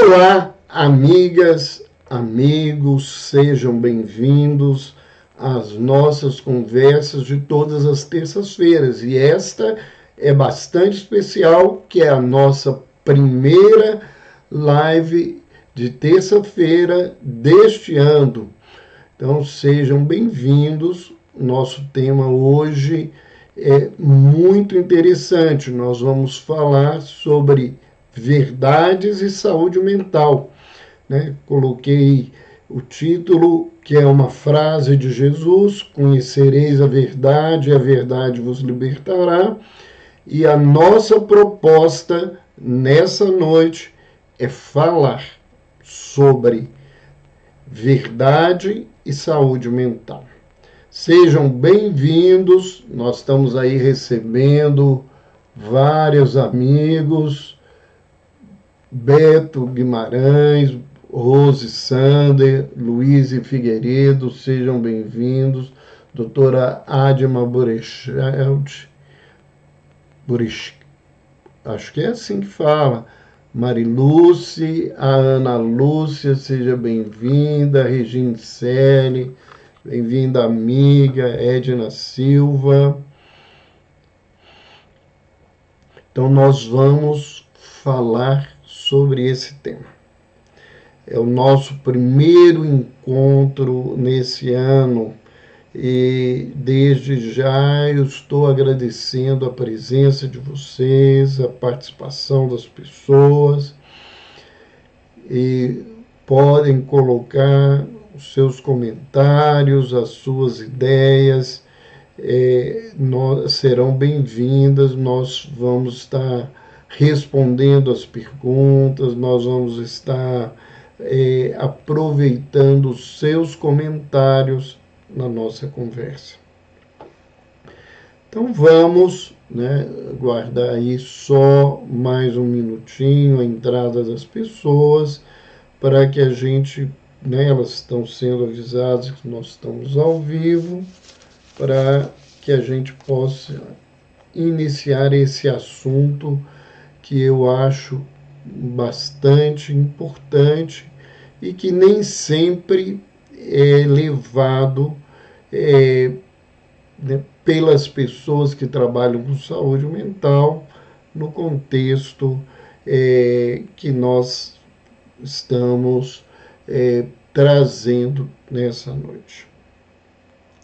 Olá, amigas, amigos, sejam bem-vindos às nossas conversas de todas as terças-feiras. E esta é bastante especial, que é a nossa primeira live de terça-feira deste ano. Então, sejam bem-vindos. Nosso tema hoje é muito interessante. Nós vamos falar sobre verdades e saúde mental, né? Coloquei o título, que é uma frase de Jesus: conhecereis a verdade vos libertará. E a nossa proposta nessa noite é falar sobre verdade e saúde mental. Sejam bem-vindos, nós estamos aí recebendo vários amigos, Beto Guimarães, Rose Sander, Luiz Figueiredo, sejam bem-vindos. Doutora Adma Burechelt, acho que é assim que fala. Mariluce, a Ana Lúcia, seja bem-vinda. Regine Selle, bem-vinda, amiga. Edna Silva. Então, nós vamos falar sobre esse tema. É o nosso primeiro encontro nesse ano e desde já eu estou agradecendo a presença de vocês, a participação das pessoas, e podem colocar os seus comentários, as suas ideias, serão bem-vindas. Nós vamos estar respondendo as perguntas, nós vamos estar aproveitando os seus comentários na nossa conversa. Então vamos, né, guardar aí só mais um minutinho a entrada das pessoas, para que a gente, né, elas estão sendo avisadas que nós estamos ao vivo, para que a gente possa iniciar esse assunto que eu acho bastante importante e que nem sempre é levado né, pelas pessoas que trabalham com saúde mental no contexto que nós estamos trazendo nessa noite.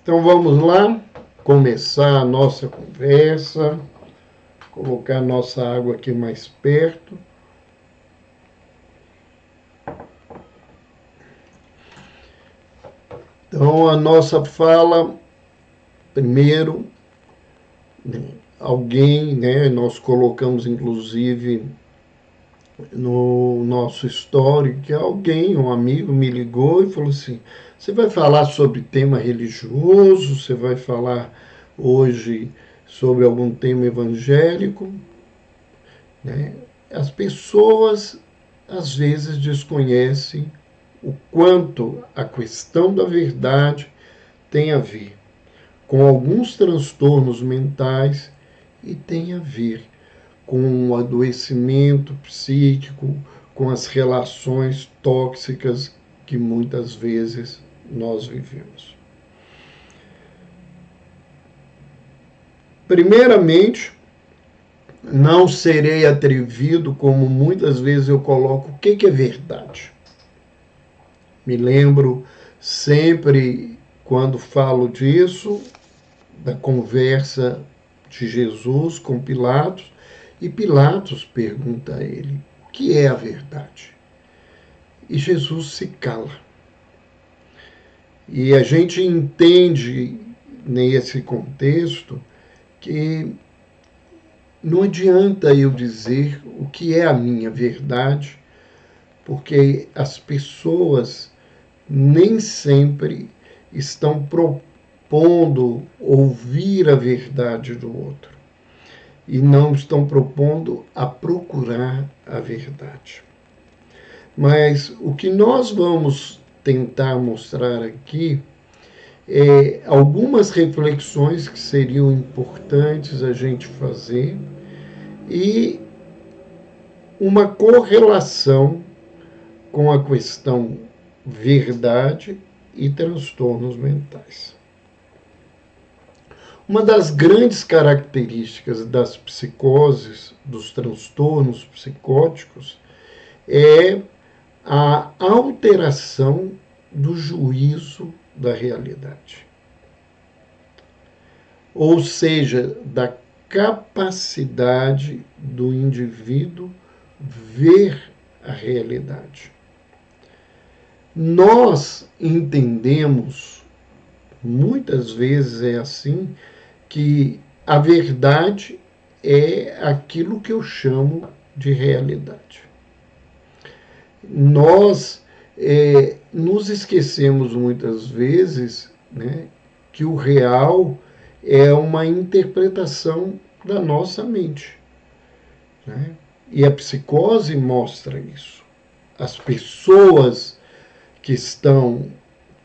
Então vamos lá começar a nossa conversa. Colocar nossa água aqui mais perto. Então, a nossa fala, primeiro, alguém, né, nós colocamos inclusive no nosso story, que alguém, um amigo, me ligou e falou assim: você vai falar sobre tema religioso, você vai falar hoje sobre algum tema evangélico, né? As pessoas às vezes desconhecem o quanto a questão da verdade tem a ver com alguns transtornos mentais e tem a ver com o adoecimento psíquico, com as relações tóxicas que muitas vezes nós vivemos. Primeiramente, não serei atrevido, como muitas vezes eu coloco, o que é verdade. Me lembro sempre, quando falo disso, da conversa de Jesus com Pilatos, e Pilatos pergunta a ele: o que é a verdade? E Jesus se cala. E a gente entende nesse contexto que não adianta eu dizer o que é a minha verdade, porque as pessoas nem sempre estão propondo ouvir a verdade do outro e não estão propondo a procurar a verdade. Mas o que nós vamos tentar mostrar aqui algumas reflexões que seriam importantes a gente fazer e uma correlação com a questão verdade e transtornos mentais. Uma das grandes características das psicoses, dos transtornos psicóticos, é a alteração do juízo da realidade. Ou seja, da capacidade do indivíduo ver a realidade. Nós entendemos, muitas vezes é assim, que a verdade é aquilo que eu chamo de realidade. Nós nos esquecemos muitas vezes, né, que o real é uma interpretação da nossa mente, né? E a psicose mostra isso. As pessoas que estão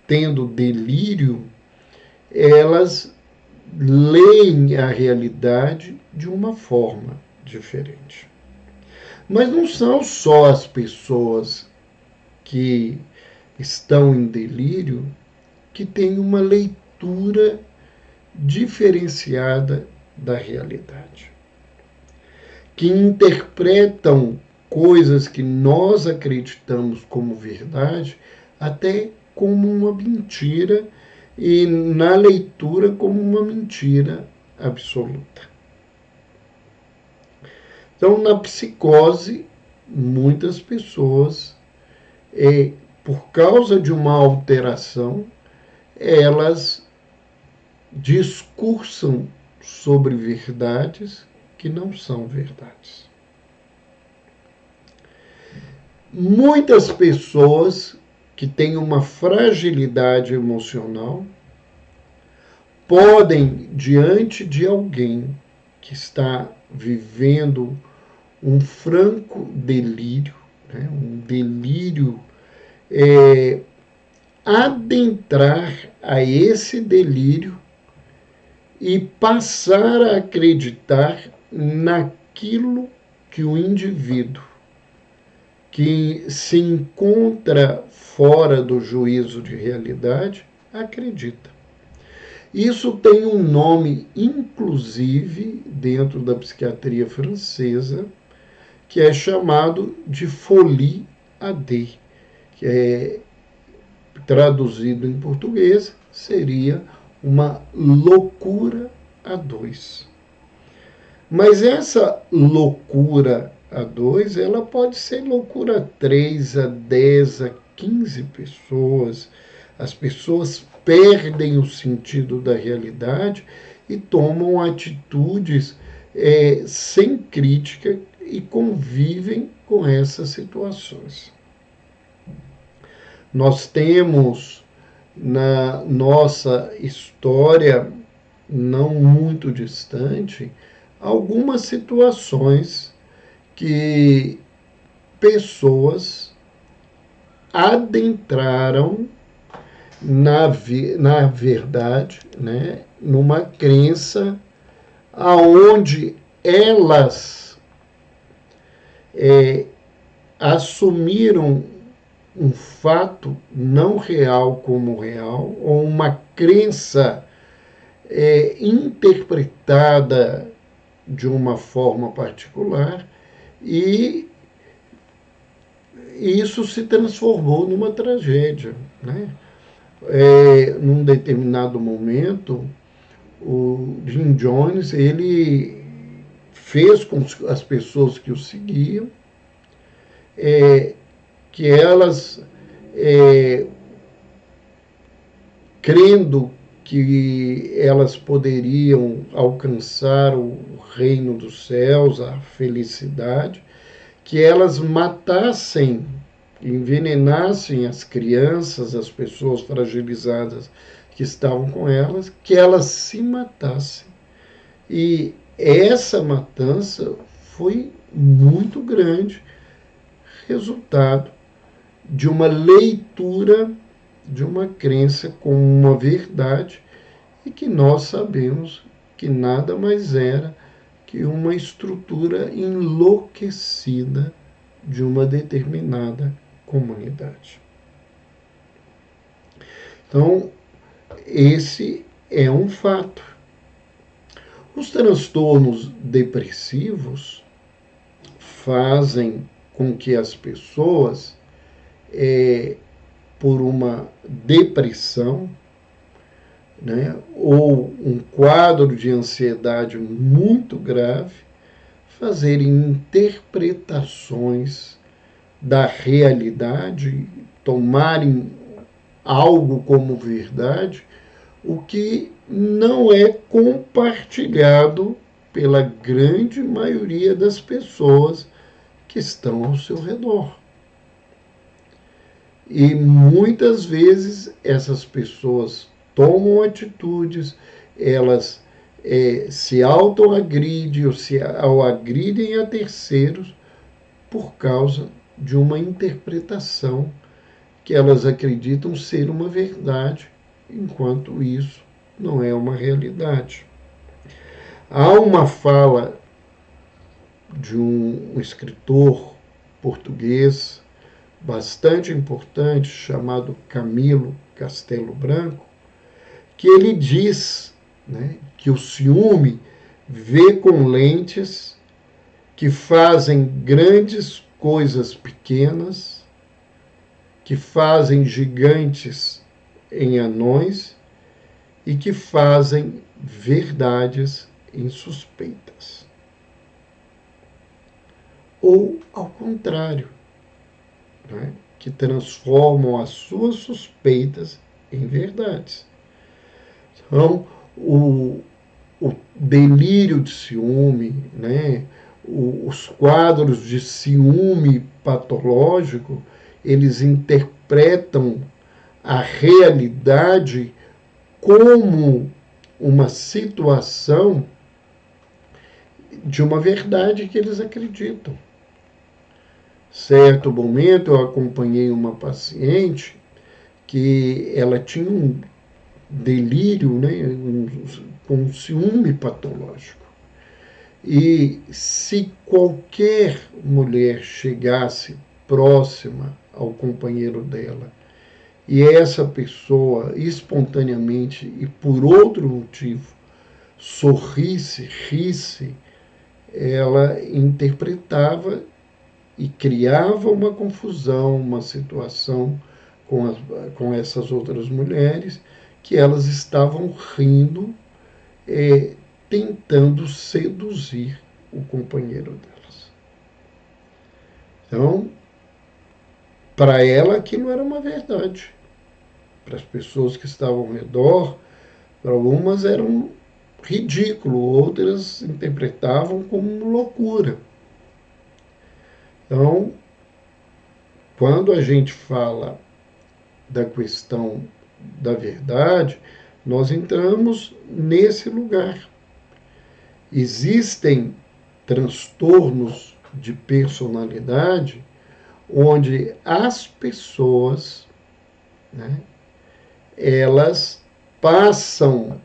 tendo delírio, elas leem a realidade de uma forma diferente. Mas não são só as pessoas que estão em delírio que têm uma leitura diferenciada da realidade, que interpretam coisas que nós acreditamos como verdade até como uma mentira e na leitura como uma mentira absoluta. Então, na psicose, muitas pessoas, por causa de uma alteração, elas discursam sobre verdades que não são verdades. Muitas pessoas que têm uma fragilidade emocional podem, diante de alguém que está vivendo um franco delírio, né, um delírio, adentrar a esse delírio e passar a acreditar naquilo que o indivíduo que se encontra fora do juízo de realidade acredita. Isso tem um nome, inclusive, dentro da psiquiatria francesa, que é chamado de folie à deux, que é traduzido em português, seria uma loucura a dois. Mas essa loucura a dois, ela pode ser loucura a 3, a 10, a 15 pessoas. As pessoas perdem o sentido da realidade e tomam atitudes sem crítica e convivem com essas situações. Nós temos na nossa história, não muito distante, algumas situações que pessoas adentraram na verdade, né, numa crença aonde elas assumiram um fato não real como real, ou uma crença interpretada de uma forma particular, e isso se transformou numa tragédia, né? Num determinado momento, o Jim Jones, ele fez com as pessoas que o seguiam, que elas, crendo que elas poderiam alcançar o reino dos céus, a felicidade, que elas matassem, envenenassem as crianças, as pessoas fragilizadas que estavam com elas, que elas se matassem. E essa matança foi muito grande, resultado de uma leitura de uma crença como uma verdade e que nós sabemos que nada mais era que uma estrutura enlouquecida de uma determinada comunidade. Então, esse é um fato. Os transtornos depressivos fazem com que as pessoas, por uma depressão, né, ou um quadro de ansiedade muito grave, fazerem interpretações da realidade, tomarem algo como verdade, o que não é compartilhado pela grande maioria das pessoas que estão ao seu redor. E muitas vezes essas pessoas tomam atitudes, elas se autoagridem ou agridem a terceiros por causa de uma interpretação que elas acreditam ser uma verdade, enquanto isso não é uma realidade. Há uma fala de um escritor português bastante importante, chamado Camilo Castelo Branco, que ele diz, né, que o ciúme vê com lentes que fazem grandes coisas pequenas, que fazem gigantes em anões e que fazem verdades insuspeitas. Ou, ao contrário, né, que transformam as suas suspeitas em verdades. Então, o delírio de ciúme, né, os quadros de ciúme patológico, eles interpretam a realidade como uma situação de uma verdade que eles acreditam. Certo momento eu acompanhei uma paciente que ela tinha um delírio, né, com ciúme patológico. E se qualquer mulher chegasse próxima ao companheiro dela e essa pessoa espontaneamente e por outro motivo sorrisse, risse, ela interpretava e criava uma confusão, uma situação com essas outras mulheres, que elas estavam rindo, tentando seduzir o companheiro delas. Então, para ela aquilo era uma verdade. Para as pessoas que estavam ao redor, para algumas era um ridículo, outras interpretavam como loucura. Então, quando a gente fala da questão da verdade, nós entramos nesse lugar. Existem transtornos de personalidade onde as pessoas, né, elas passam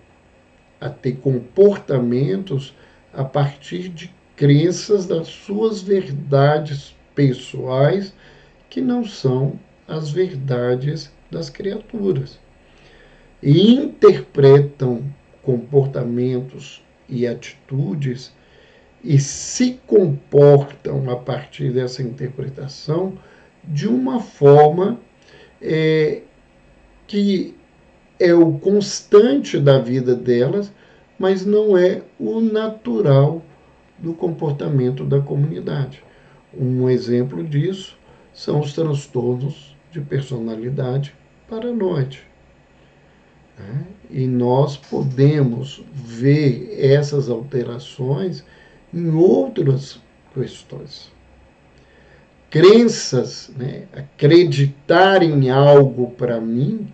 a ter comportamentos a partir de crenças das suas verdades pessoais que não são as verdades das criaturas. E interpretam comportamentos e atitudes e se comportam a partir dessa interpretação de uma forma que é o constante da vida delas, mas não é o natural do comportamento da comunidade. Um exemplo disso são os transtornos de personalidade paranoide. E nós podemos ver essas alterações em outras questões. Crenças, né, acreditar em algo para mim,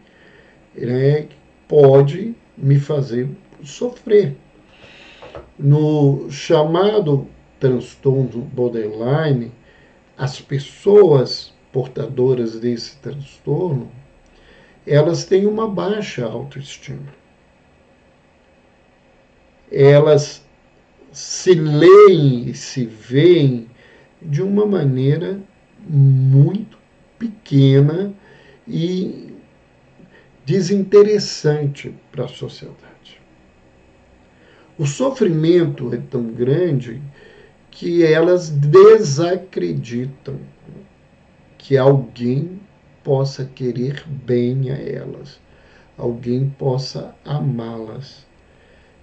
pode me fazer sofrer. No chamado transtorno borderline, as pessoas portadoras desse transtorno, elas têm uma baixa autoestima. Elas se leem e se veem de uma maneira muito pequena e desinteressante para a sociedade. O sofrimento é tão grande que elas desacreditam que alguém possa querer bem a elas, alguém possa amá-las.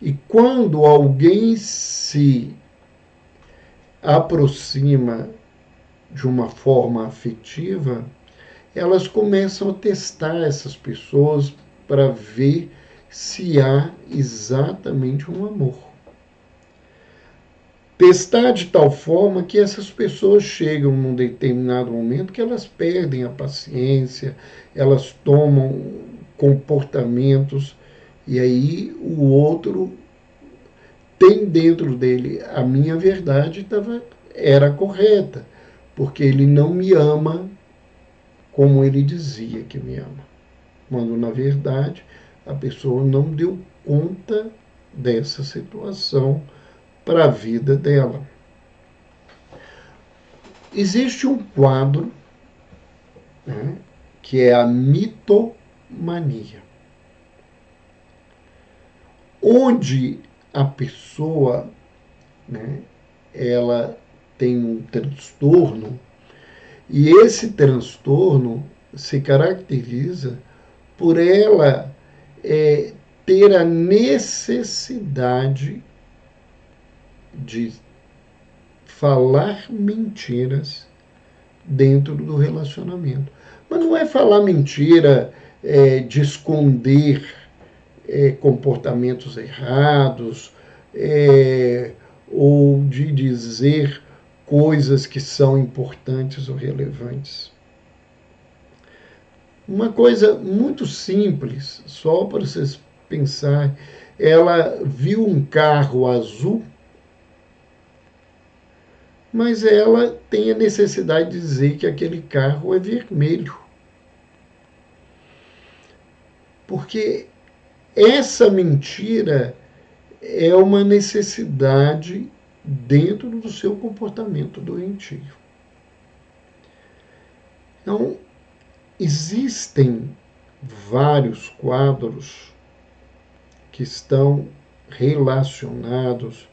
E quando alguém se aproxima de uma forma afetiva, elas começam a testar essas pessoas para ver se há exatamente um amor. Testar de tal forma que essas pessoas chegam num determinado momento que elas perdem a paciência, elas tomam comportamentos e aí o outro tem dentro dele a minha verdade era correta, porque ele não me ama como ele dizia que me ama. Quando, na verdade, a pessoa não deu conta dessa situação para a vida dela. Existe um quadro, né, que é a mitomania, onde a pessoa, né, ela tem um transtorno e esse transtorno se caracteriza por ela ter a necessidade de falar mentiras dentro do relacionamento. Mas não é falar mentira de esconder comportamentos errados ou de dizer coisas que são importantes ou relevantes. Uma coisa muito simples, só para vocês pensarem, ela viu um carro azul, mas ela tem a necessidade de dizer que aquele carro é vermelho. Porque essa mentira é uma necessidade dentro do seu comportamento doentio. Então, existem vários quadros que estão relacionados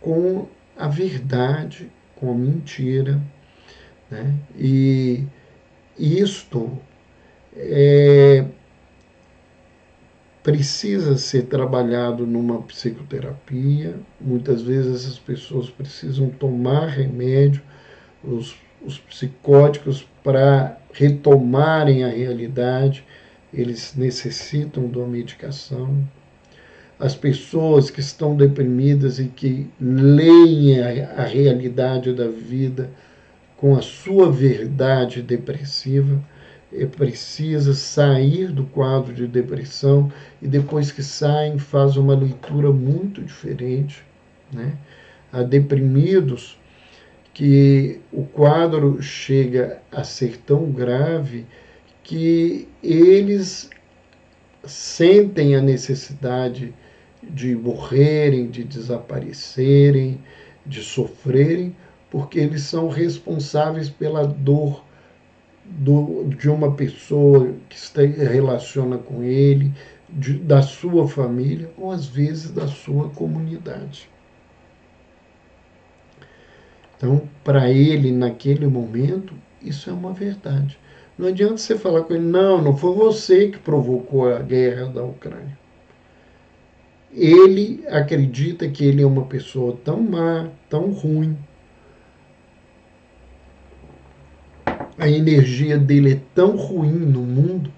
com a verdade, com a mentira, né? E isto precisa ser trabalhado numa psicoterapia. Muitas vezes essas pessoas precisam tomar remédio, os psicóticos, para retomarem a realidade, eles necessitam de uma medicação. As pessoas que estão deprimidas e que leem a realidade da vida com a sua verdade depressiva, precisa sair do quadro de depressão e depois que saem faz uma leitura muito diferente, né? Há deprimidos que o quadro chega a ser tão grave que eles sentem a necessidade de morrerem, de desaparecerem, de sofrerem, porque eles são responsáveis pela dor de uma pessoa que se relaciona com ele, da sua família, ou às vezes da sua comunidade. Então, para ele, naquele momento, isso é uma verdade. Não adianta você falar com ele, não foi você que provocou a guerra da Ucrânia. Ele acredita que ele é uma pessoa tão má, tão ruim. A energia dele é tão ruim no mundo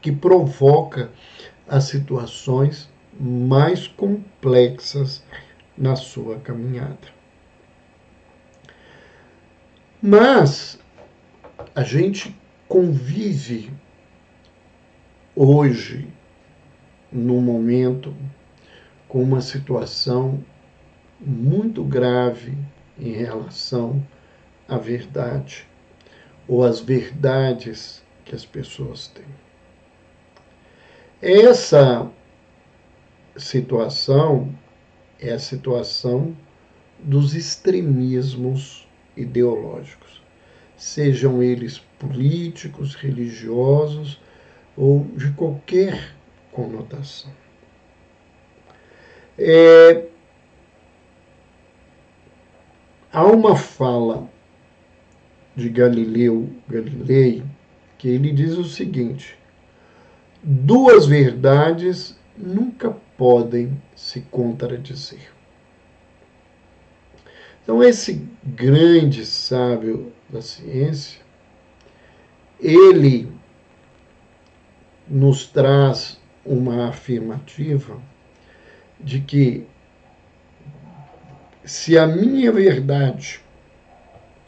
que provoca as situações mais complexas na sua caminhada. Mas a gente convive hoje, no momento, com uma situação muito grave em relação à verdade ou às verdades que as pessoas têm. Essa situação é a situação dos extremismos ideológicos. sejam eles políticos, religiosos ou de qualquer conotação. Há uma fala de Galileu Galilei que ele diz o seguinte: duas verdades nunca podem se contradizer. Então, esse grande sábio da ciência, ele nos traz uma afirmativa de que se a minha verdade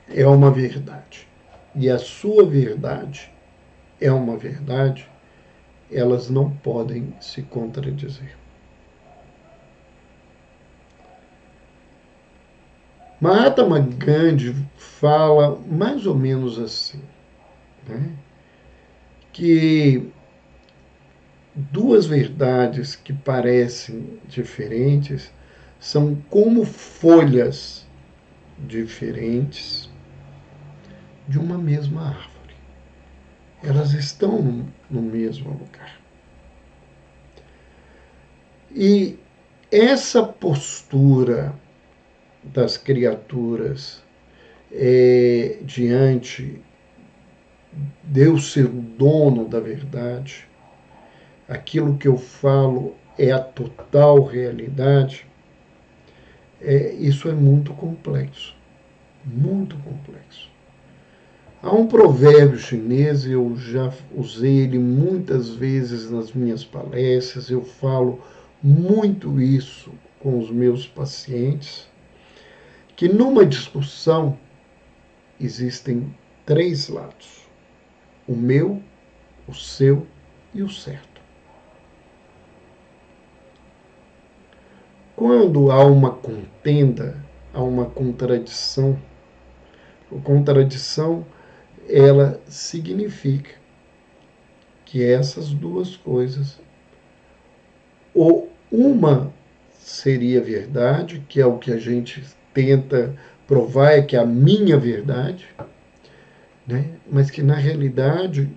é uma verdade e a sua verdade é uma verdade, elas não podem se contradizer. Mahatma Gandhi fala mais ou menos assim, né? Que duas verdades que parecem diferentes são como folhas diferentes de uma mesma árvore. Elas estão no mesmo lugar. E essa postura das criaturas diante Deus ser o dono da verdade, aquilo que eu falo é a total realidade, isso é muito complexo. Muito complexo. Há um provérbio chinês, eu já usei ele muitas vezes nas minhas palestras, eu falo muito isso com os meus pacientes, que numa discussão existem três lados: o meu, o seu e o certo. Quando há uma contenda, há uma contradição. A contradição, ela significa que essas duas coisas, ou uma seria verdade, que é o que a gente tenta provar, é que é a minha verdade, né? Mas que na realidade,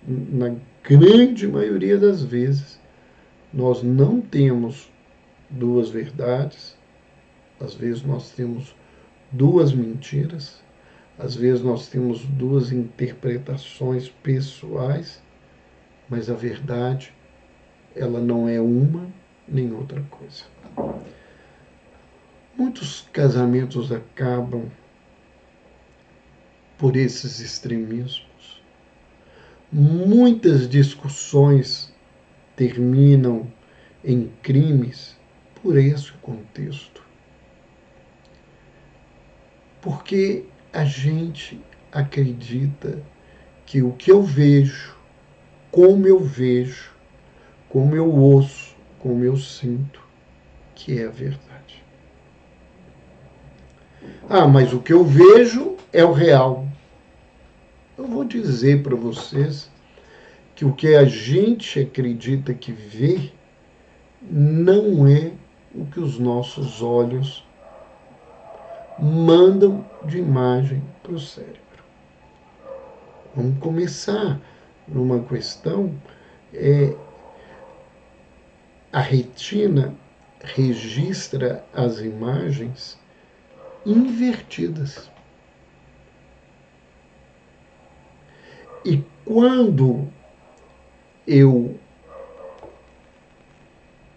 na grande maioria das vezes, nós não temos duas verdades, às vezes nós temos duas mentiras, às vezes nós temos duas interpretações pessoais, mas a verdade, ela não é uma nem outra coisa. Muitos casamentos acabam por esses extremismos. Muitas discussões terminam em crimes por esse contexto. Porque a gente acredita que o que eu vejo, como eu ouço, como eu sinto, que é a verdade. Ah, mas o que eu vejo é o real. Eu vou dizer para vocês que o que a gente acredita que vê não é o que os nossos olhos mandam de imagem para o cérebro. Vamos começar numa questão, a retina registra as imagens invertidas. E quando eu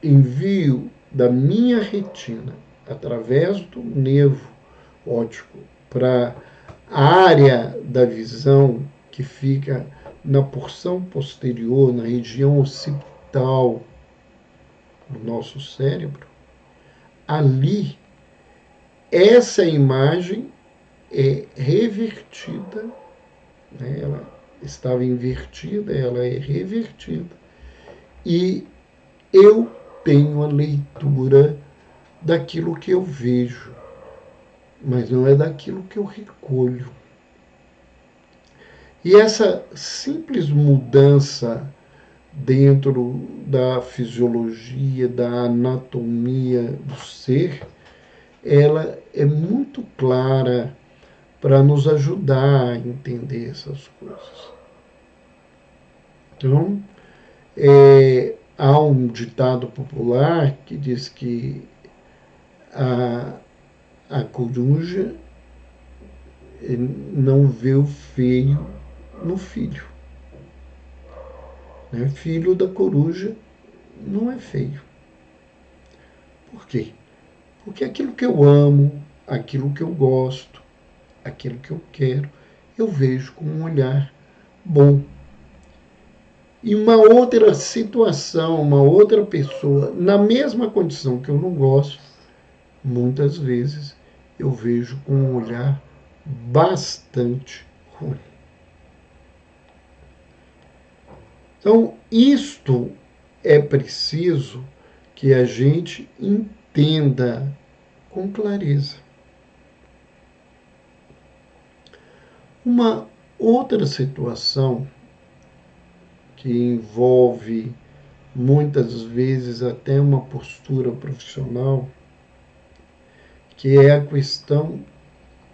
envio da minha retina, através do nervo óptico, para a área da visão que fica na porção posterior, na região occipital do nosso cérebro, ali essa imagem é revertida, né? Ela estava invertida, ela é revertida, e eu tenho a leitura daquilo que eu vejo, mas não é daquilo que eu recolho. E essa simples mudança dentro da fisiologia, da anatomia do ser, ela é muito clara para nos ajudar a entender essas coisas. Então, há um ditado popular que diz que a, a coruja não vê o feio no filho. Né? Filho da coruja não é feio. Por quê? Porque aquilo que eu amo, aquilo que eu gosto, aquilo que eu quero, eu vejo com um olhar bom. E uma outra situação, uma outra pessoa, na mesma condição que eu não gosto, muitas vezes eu vejo com um olhar bastante ruim. Então, isto é preciso que a gente entenda com clareza. Uma outra situação que envolve muitas vezes até uma postura profissional, que é a questão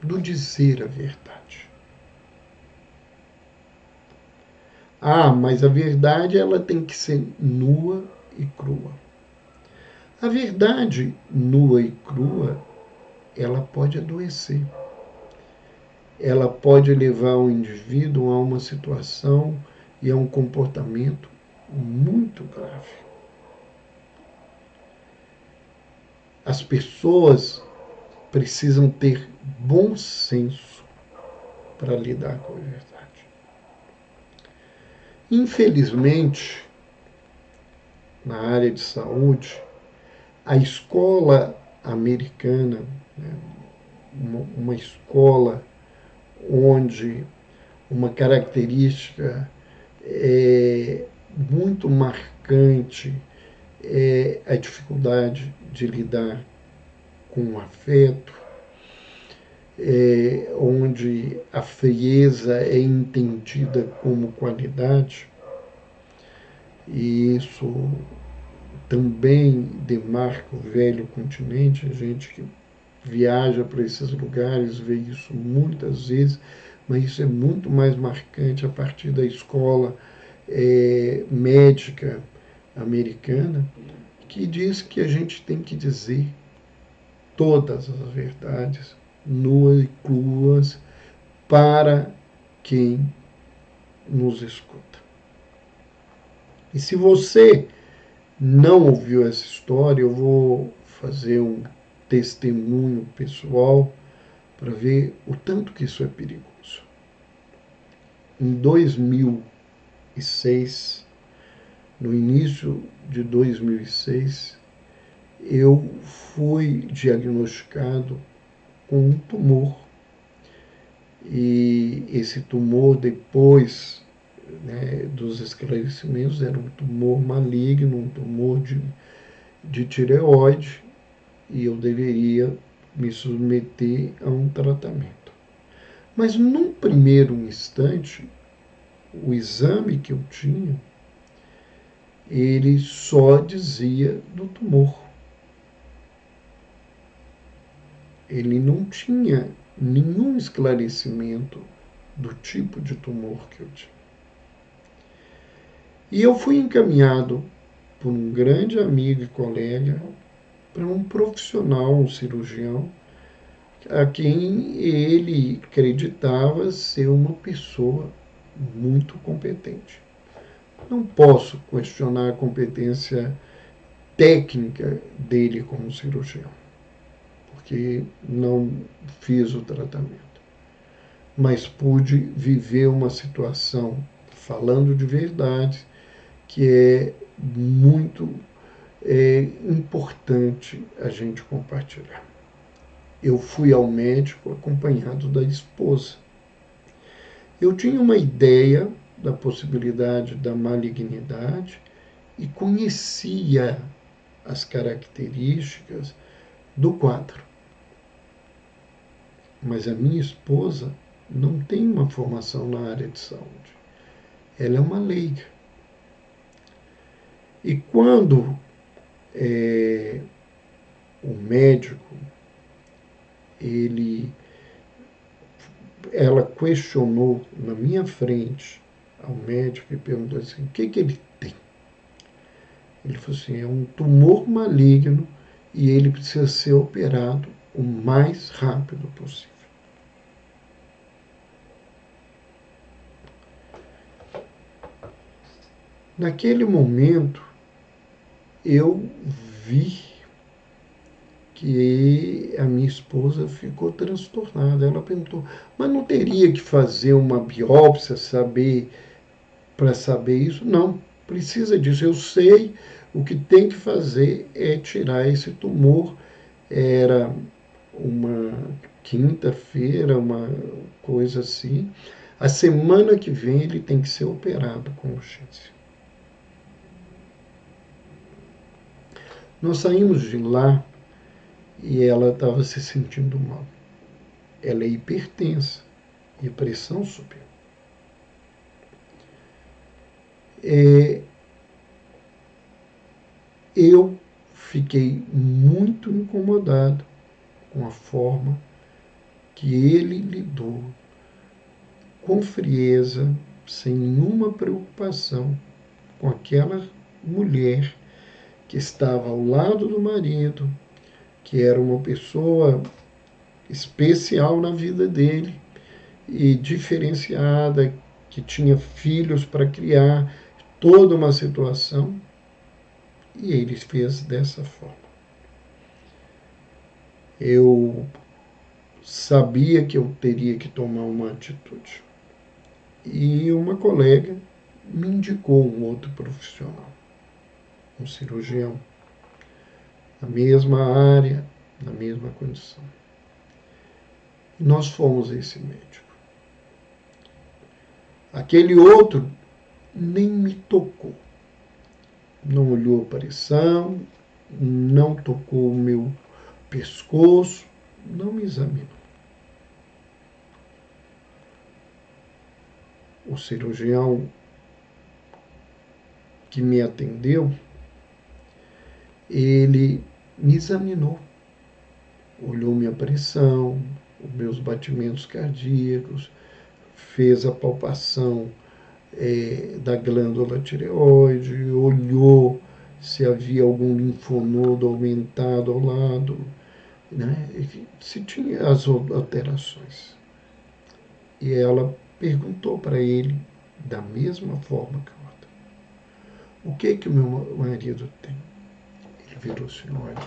do dizer a verdade. Ah, mas a verdade ela tem que ser nua e crua. A verdade nua e crua, ela pode adoecer. Ela pode levar o indivíduo a uma situação e a um comportamento muito grave. As pessoas precisam ter bom senso para lidar com a verdade. Infelizmente, na área de saúde, a escola americana, né, uma escola onde uma característica muito marcante é a dificuldade de lidar com o afeto, onde a frieza é entendida como qualidade, e isso também demarca o velho continente. A gente que viaja para esses lugares vê isso muitas vezes, mas isso é muito mais marcante a partir da escola médica americana, que diz que a gente tem que dizer todas as verdades, nuas e cruas, para quem nos escuta. E se você não ouviu essa história, eu vou fazer um testemunho pessoal para ver o tanto que isso é perigoso. Em 2006, no início de 2006, eu fui diagnosticado com um tumor. E esse tumor, depois, né, dos esclarecimentos, era um tumor maligno, um tumor de tireoide, e eu deveria me submeter a um tratamento. Mas num primeiro instante, o exame que eu tinha, ele só dizia do tumor. Ele não tinha nenhum esclarecimento do tipo de tumor que eu tinha. E eu fui encaminhado por um grande amigo e colega para um profissional, um cirurgião, a quem ele acreditava ser uma pessoa muito competente. Não posso questionar a competência técnica dele como cirurgião, porque não fiz o tratamento. Mas pude viver uma situação, falando de verdade, que é muito importante a gente compartilhar. Eu fui ao médico acompanhado da esposa. Eu tinha uma ideia da possibilidade da malignidade e conhecia as características do quadro. Mas a minha esposa não tem uma formação na área de saúde. Ela é uma leiga. E quando o médico ele ela questionou na minha frente ao médico e perguntou assim, o que ele tem? Ele falou assim, é um tumor maligno e ele precisa ser operado o mais rápido possível. Naquele momento, eu vi que a minha esposa ficou transtornada. Ela perguntou, mas não teria que fazer uma biópsia para saber isso? Não, precisa disso. Eu sei, o que tem que fazer é tirar esse tumor. Era uma quinta-feira, uma coisa assim. A semana que vem ele tem que ser operado com urgência. Nós saímos de lá e ela estava se sentindo mal. Ela é hipertensa e a pressão subiu. Eu fiquei muito incomodado com a forma que ele lidou, com frieza, sem nenhuma preocupação, com aquela mulher que estava ao lado do marido, que era uma pessoa especial na vida dele e diferenciada, que tinha filhos para criar, toda uma situação, e ele fez dessa forma. Eu sabia que eu teria que tomar uma atitude. E uma colega me indicou um outro profissional, um cirurgião, na mesma área, na mesma condição. E nós fomos a esse médico. Aquele outro nem me tocou. Não olhou a pressão, não tocou o meu pescoço, não me examinou. O cirurgião que me atendeu, ele me examinou, olhou minha pressão, os meus batimentos cardíacos, fez a palpação da glândula tireoide, olhou se havia algum linfonodo aumentado ao lado, né? Se tinha as alterações. E ela perguntou para ele, da mesma forma que a outra, o que o meu marido tem? Ele virou-se, olha,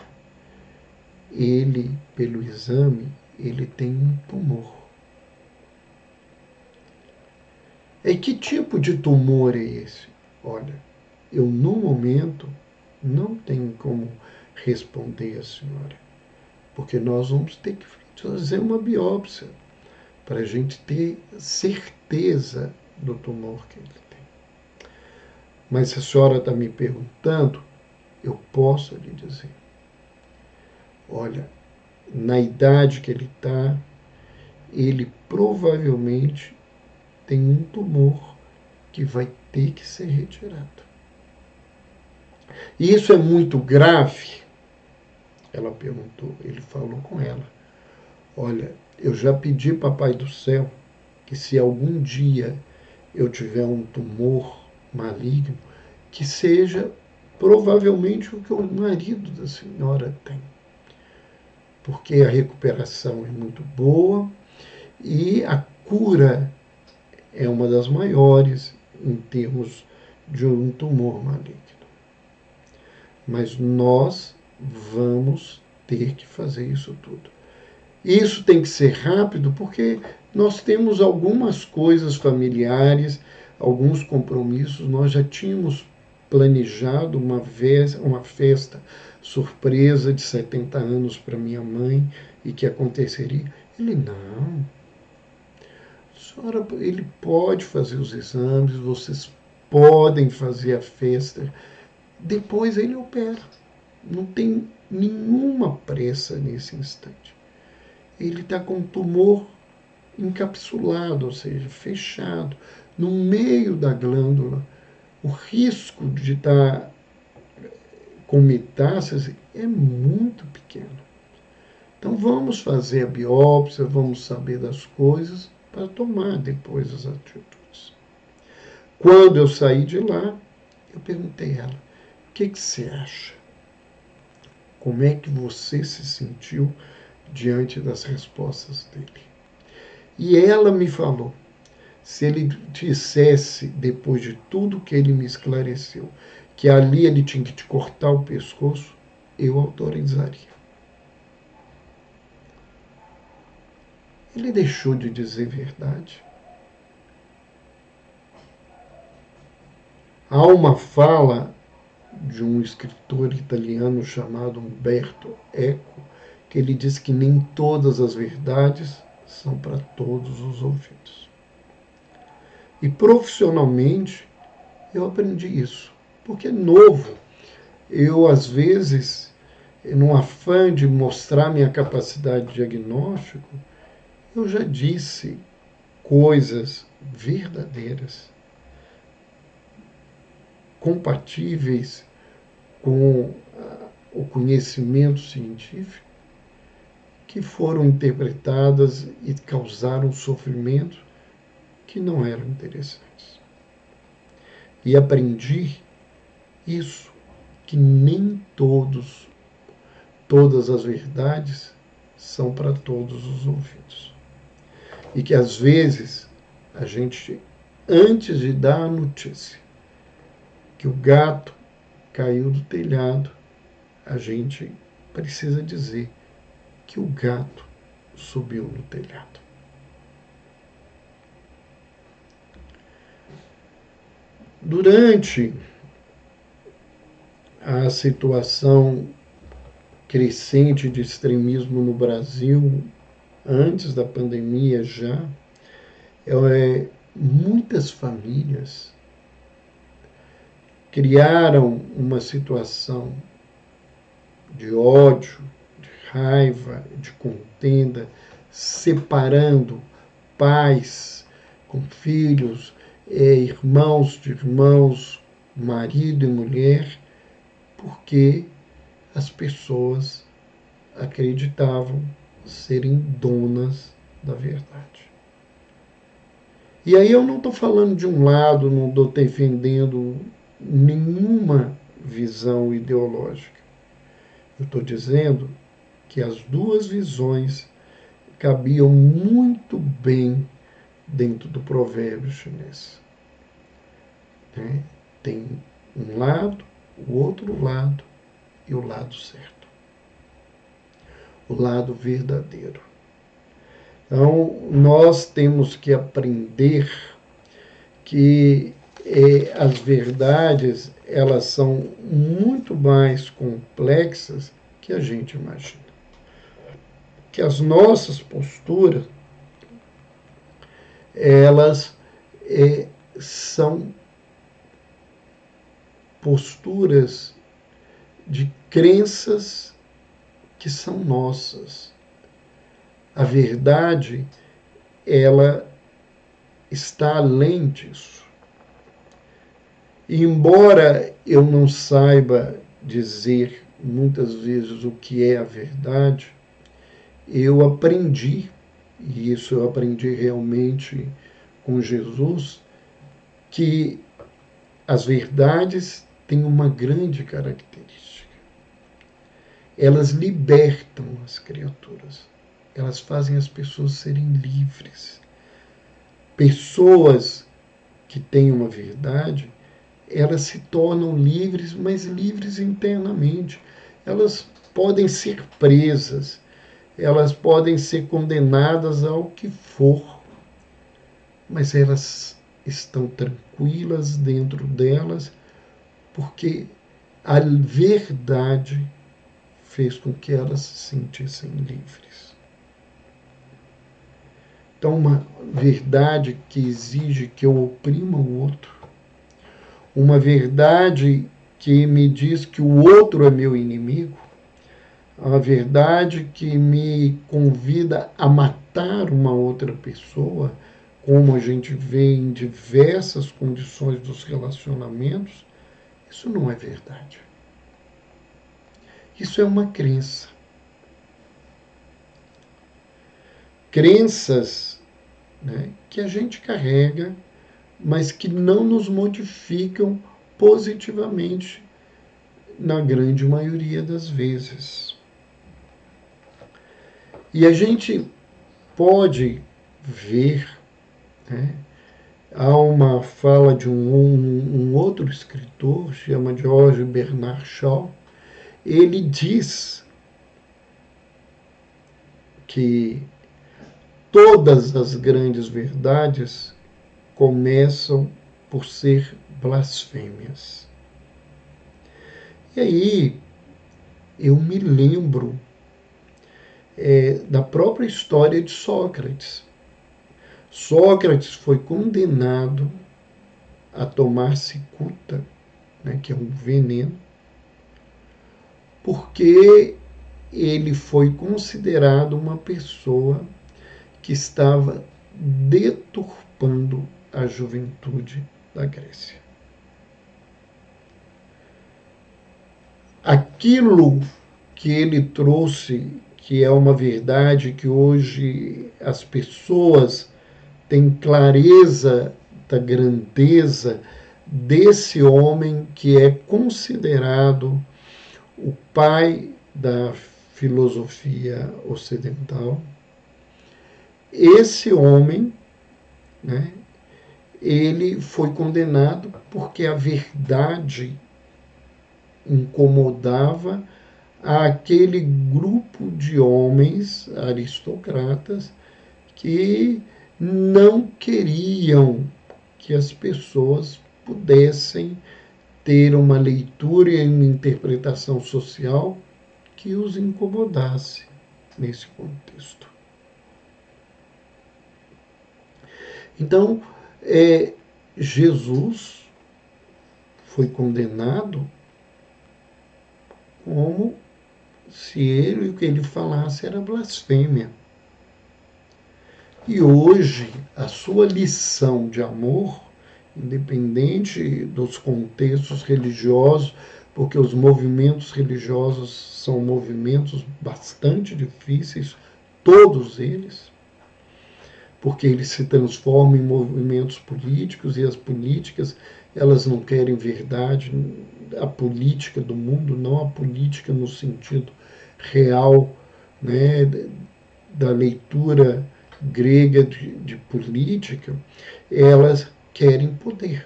ele, pelo exame, ele tem um tumor. E que tipo de tumor é esse? Olha, eu no momento não tenho como responder a senhora, porque nós vamos ter que fazer uma biópsia para a gente ter certeza do tumor que ele tem. Mas se a senhora está me perguntando, eu posso lhe dizer. Olha, na idade que ele está, ele provavelmente tem um tumor que vai ter que ser retirado. E isso é muito grave? Ela perguntou, ele falou com ela. Olha, eu já pedi, Papai do Céu, que se algum dia eu tiver um tumor maligno, que seja provavelmente o que o marido da senhora tem. Porque a recuperação é muito boa e a cura é uma das maiores em termos de um tumor maligno. Mas nós vamos ter que fazer isso tudo. Isso tem que ser rápido porque nós temos algumas coisas familiares, alguns compromissos. Nós já tínhamos planejado uma festa surpresa de 70 anos para minha mãe e que aconteceria. Ele, não. Senhora, ele pode fazer os exames, vocês podem fazer a festa, depois ele opera. Não tem nenhuma pressa nesse instante. Ele está com um tumor encapsulado, ou seja, fechado, no meio da glândula. O risco de estar com metástase é muito pequeno. Então vamos fazer a biópsia, vamos saber das coisas para tomar depois as atitudes. Quando eu saí de lá, eu perguntei a ela: o que você acha? Como é que você se sentiu diante das respostas dele? E ela me falou: se ele dissesse, depois de tudo que ele me esclareceu, que ali ele tinha que te cortar o pescoço, eu autorizaria. Ele deixou de dizer verdade. Há uma fala de um escritor italiano chamado Umberto Eco, que ele diz que nem todas as verdades são para todos os ouvidos. E profissionalmente eu aprendi isso, porque é novo. Eu, às vezes, num afã de mostrar minha capacidade de diagnóstico, eu já disse coisas verdadeiras, compatíveis com o conhecimento científico, que foram interpretadas e causaram sofrimento que não eram interessantes. E aprendi isso, que nem todas as verdades são para todos os ouvidos. E que às vezes a gente, antes de dar a notícia que o gato caiu do telhado, a gente precisa dizer que o gato subiu no telhado. Durante a situação crescente de extremismo no Brasil, antes da pandemia já, muitas famílias criaram uma situação de ódio, de raiva, de contenda, separando pais com filhos, irmãos de irmãos, marido e mulher, porque as pessoas acreditavam serem donas da verdade. E aí eu não estou falando de um lado, não estou defendendo nenhuma visão ideológica. Eu estou dizendo que as duas visões cabiam muito bem dentro do provérbio chinês. Tem um lado, o outro lado e o lado certo. O lado verdadeiro. Então, nós temos que aprender que as verdades, elas são muito mais complexas que a gente imagina. Que as nossas posturas, elas são posturas de crenças que são nossas. A verdade, ela está além disso. E embora eu não saiba dizer muitas vezes o que é a verdade, eu aprendi, e isso eu aprendi realmente com Jesus, que as verdades têm uma grande característica. Elas libertam as criaturas. Elas fazem as pessoas serem livres. Pessoas que têm uma verdade, elas se tornam livres, mas livres internamente. Elas podem ser presas, elas podem ser condenadas ao que for, mas elas estão tranquilas dentro delas, porque a verdade fez com que elas se sentissem livres. Então, uma verdade que exige que eu oprima o outro, uma verdade que me diz que o outro é meu inimigo, uma verdade que me convida a matar uma outra pessoa, como a gente vê em diversas condições dos relacionamentos, isso não é verdade. Isso é uma crença. Crenças né, que a gente carrega, mas que não nos modificam positivamente na grande maioria das vezes. E a gente pode ver, né, há uma fala de um outro escritor, chama George Bernard Shaw, ele diz que todas as grandes verdades começam por ser blasfêmias. E aí eu me lembro da própria história de Sócrates. Sócrates foi condenado a tomar cicuta, né, que é um veneno, porque ele foi considerado uma pessoa que estava deturpando a juventude da Grécia. Aquilo que ele trouxe, que é uma verdade que hoje as pessoas têm clareza da grandeza desse homem que é considerado o pai da filosofia ocidental. Esse homem, né, ele foi condenado porque a verdade incomodava aquele grupo de homens aristocratas que não queriam que as pessoas pudessem ter uma leitura e uma interpretação social que os incomodasse nesse contexto. Então, Jesus foi condenado como se ele, o que ele falasse era blasfêmia. E hoje, a sua lição de amor, independente dos contextos religiosos, porque os movimentos religiosos são movimentos bastante difíceis, todos eles, porque eles se transformam em movimentos políticos e as políticas, elas não querem verdade, a política do mundo, não a política no sentido real, né, da leitura grega de política, elas querem poder.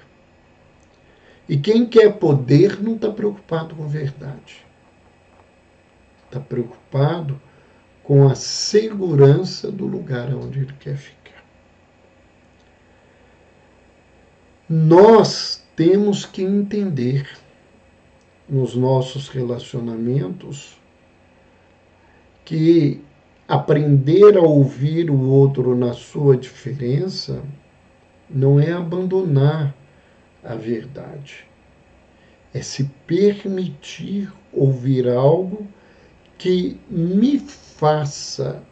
E quem quer poder não está preocupado com verdade. Está preocupado com a segurança do lugar onde ele quer ficar. Nós temos que entender nos nossos relacionamentos que aprender a ouvir o outro na sua diferença não é abandonar a verdade. É se permitir ouvir algo que me faça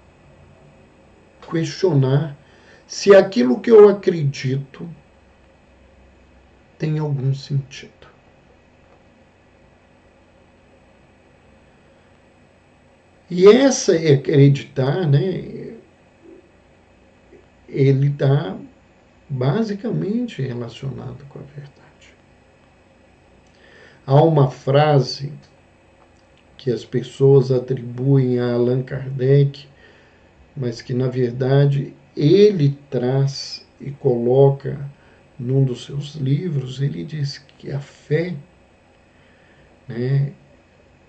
questionar se aquilo que eu acredito tem algum sentido. E essa é acreditar, né? Ele está basicamente relacionado com a verdade. Há uma frase que as pessoas atribuem a Allan Kardec, mas que na verdade ele traz e coloca num dos seus livros. Ele diz que a fé, né,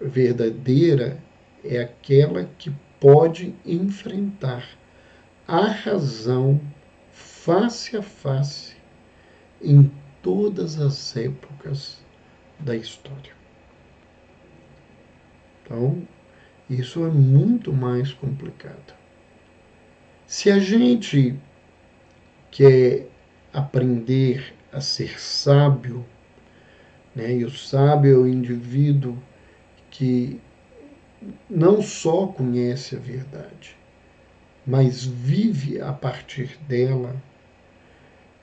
verdadeira é aquela que pode enfrentar a razão face a face em todas as épocas da história. Então, isso é muito mais complicado. Se a gente quer aprender a ser sábio, né, e o sábio é o indivíduo que não só conhece a verdade, mas vive a partir dela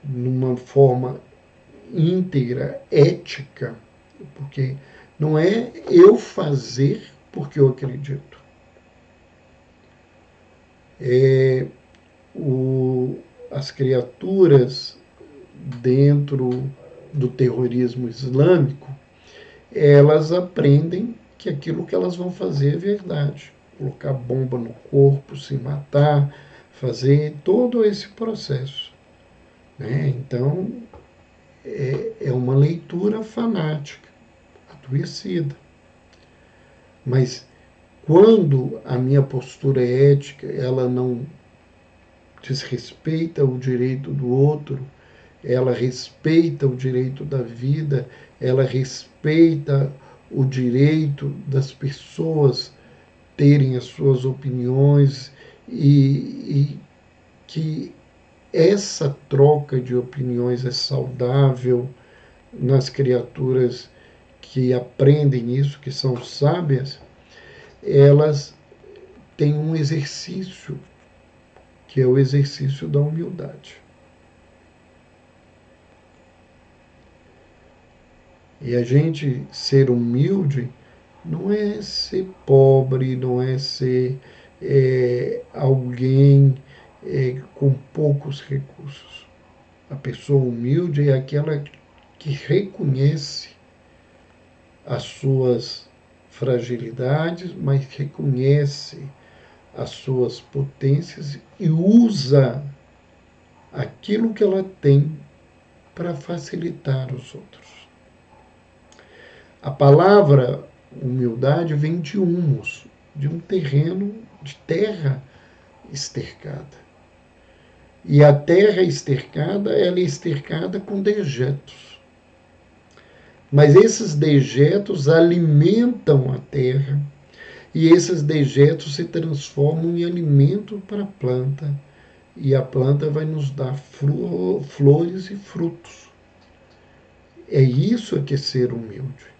numa forma íntegra, ética, porque não é eu fazer porque eu acredito. as criaturas dentro do terrorismo islâmico, elas aprendem que aquilo que elas vão fazer é verdade. Colocar bomba no corpo, se matar, fazer todo esse processo. Né? Então, é uma leitura fanática, adoecida. Mas quando a minha postura ética ela não desrespeita o direito do outro, ela respeita o direito da vida, ela respeita o direito das pessoas terem as suas opiniões e que essa troca de opiniões é saudável nas criaturas que aprendem isso, que são sábias, elas têm um exercício, que é o exercício da humildade. E a gente ser humilde não é ser pobre, não é ser alguém com poucos recursos. A pessoa humilde é aquela que reconhece as suas fragilidades, mas reconhece as suas potências e usa aquilo que ela tem para facilitar os outros. A palavra humildade vem de humus, de um terreno, de terra estercada. E a terra estercada, ela é estercada com dejetos. Mas esses dejetos alimentam a terra e esses dejetos se transformam em alimento para a planta. E a planta vai nos dar flores e frutos. É isso que é ser humilde.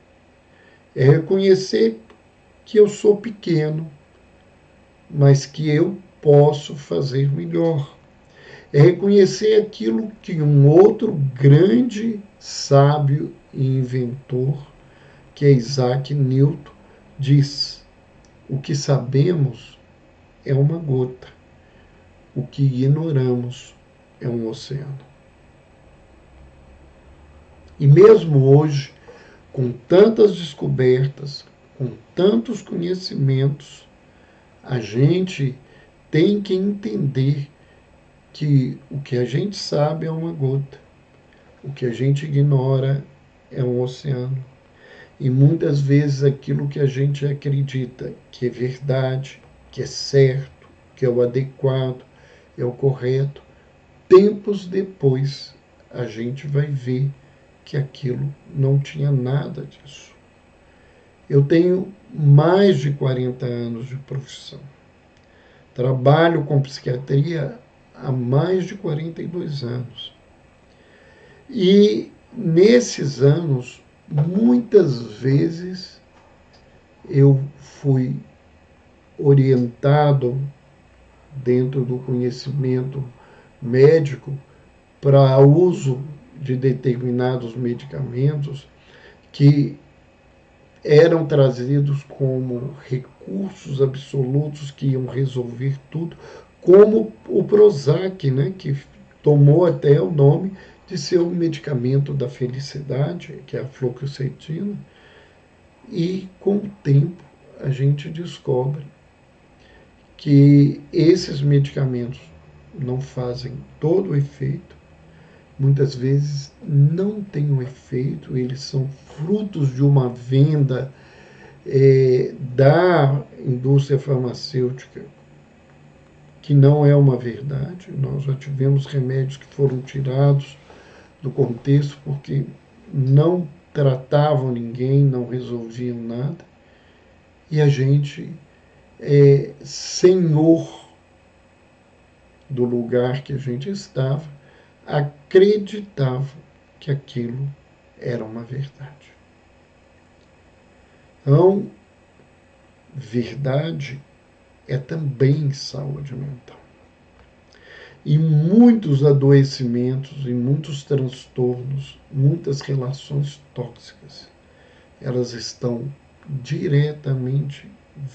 É reconhecer que eu sou pequeno, mas que eu posso fazer melhor. É reconhecer aquilo que um outro grande sábio e inventor, que é Isaac Newton, diz: o que sabemos é uma gota, o que ignoramos é um oceano. E mesmo hoje, com tantas descobertas, com tantos conhecimentos, a gente tem que entender que o que a gente sabe é uma gota, o que a gente ignora é um oceano. E muitas vezes aquilo que a gente acredita que é verdade, que é certo, que é o adequado, é o correto, tempos depois a gente vai ver que aquilo não tinha nada disso. Eu tenho mais de 40 anos de profissão. Trabalho com psiquiatria há mais de 42 anos. E nesses anos, muitas vezes eu fui orientado dentro do conhecimento médico para uso de determinados medicamentos que eram trazidos como recursos absolutos que iam resolver tudo, como o Prozac, né, que tomou até o nome de ser o medicamento da felicidade, que é a fluoxetina, e com o tempo a gente descobre que esses medicamentos não fazem todo o efeito, muitas vezes não têm o efeito, eles são frutos de uma venda da indústria farmacêutica, que não é uma verdade. Nós já tivemos remédios que foram tirados do contexto porque não tratavam ninguém, não resolviam nada. E a gente senhor do lugar que a gente estava, acreditava que aquilo era uma verdade. Então, verdade é também saúde mental. E muitos adoecimentos, e muitos transtornos, muitas relações tóxicas, elas estão diretamente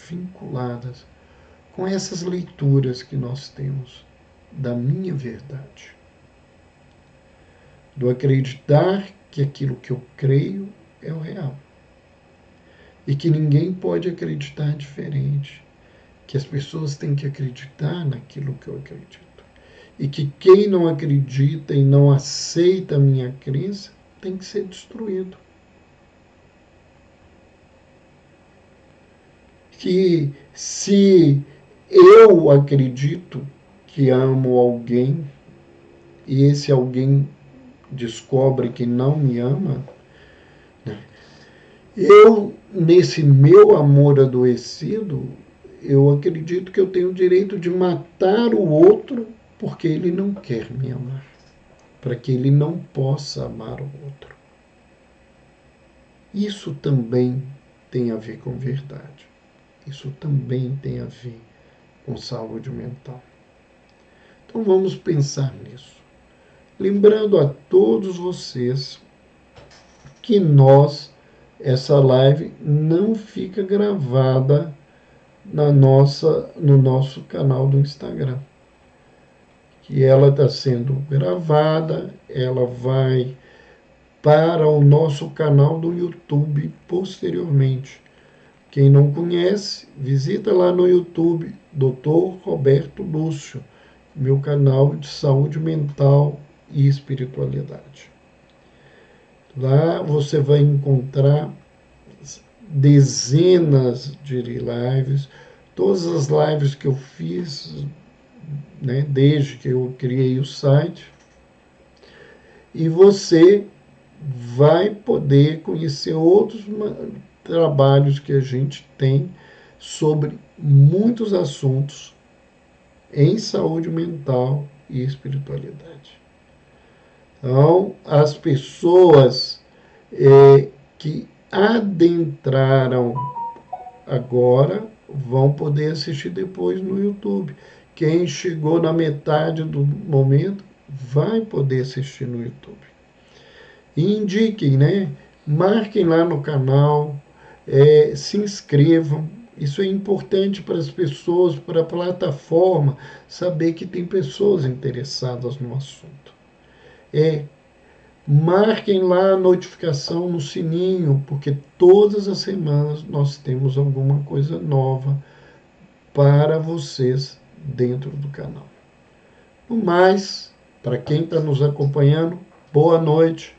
vinculadas com essas leituras que nós temos da minha verdade. Do acreditar que aquilo que eu creio é o real. E que ninguém pode acreditar diferente. Que as pessoas têm que acreditar naquilo que eu acredito. E que quem não acredita e não aceita a minha crença tem que ser destruído. Que se eu acredito que amo alguém e esse alguém descobre que não me ama, eu, nesse meu amor adoecido, eu acredito que eu tenho o direito de matar o outro porque ele não quer me amar, para que ele não possa amar o outro. Isso também tem a ver com verdade. Isso também tem a ver com saúde mental. Então vamos pensar nisso. Lembrando a todos vocês que essa live não fica gravada no nosso canal do Instagram. Que ela está sendo gravada, ela vai para o nosso canal do YouTube posteriormente. Quem não conhece, visita lá no YouTube, Dr. Roberto Lúcio, meu canal de saúde mental e espiritualidade. Lá você vai encontrar dezenas de lives, todas as lives que eu fiz, né, desde que eu criei o site, e você vai poder conhecer outros trabalhos que a gente tem sobre muitos assuntos em saúde mental e espiritualidade. Então, as pessoas que adentraram agora vão poder assistir depois no YouTube. Quem chegou na metade do momento vai poder assistir no YouTube. E indiquem, né? Marquem lá no canal, se inscrevam. Isso é importante para as pessoas, para a plataforma, saber que tem pessoas interessadas no assunto. Marquem lá a notificação no sininho, porque todas as semanas nós temos alguma coisa nova para vocês dentro do canal. No mais, para quem está nos acompanhando, boa noite.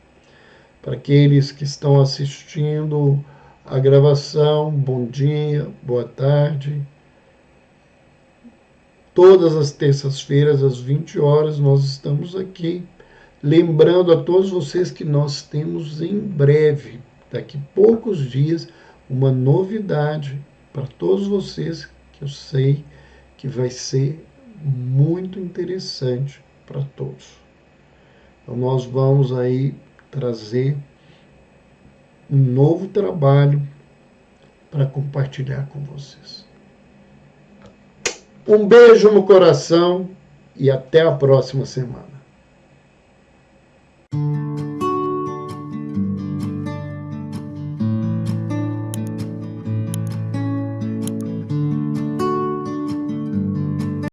Para aqueles que estão assistindo a gravação, bom dia, boa tarde. Todas as terças-feiras, às 20 horas, nós estamos aqui. Lembrando a todos vocês que nós temos em breve, daqui a poucos dias, uma novidade para todos vocês, que eu sei que vai ser muito interessante para todos. Então, nós vamos aí trazer um novo trabalho para compartilhar com vocês. Um beijo no coração e até a próxima semana.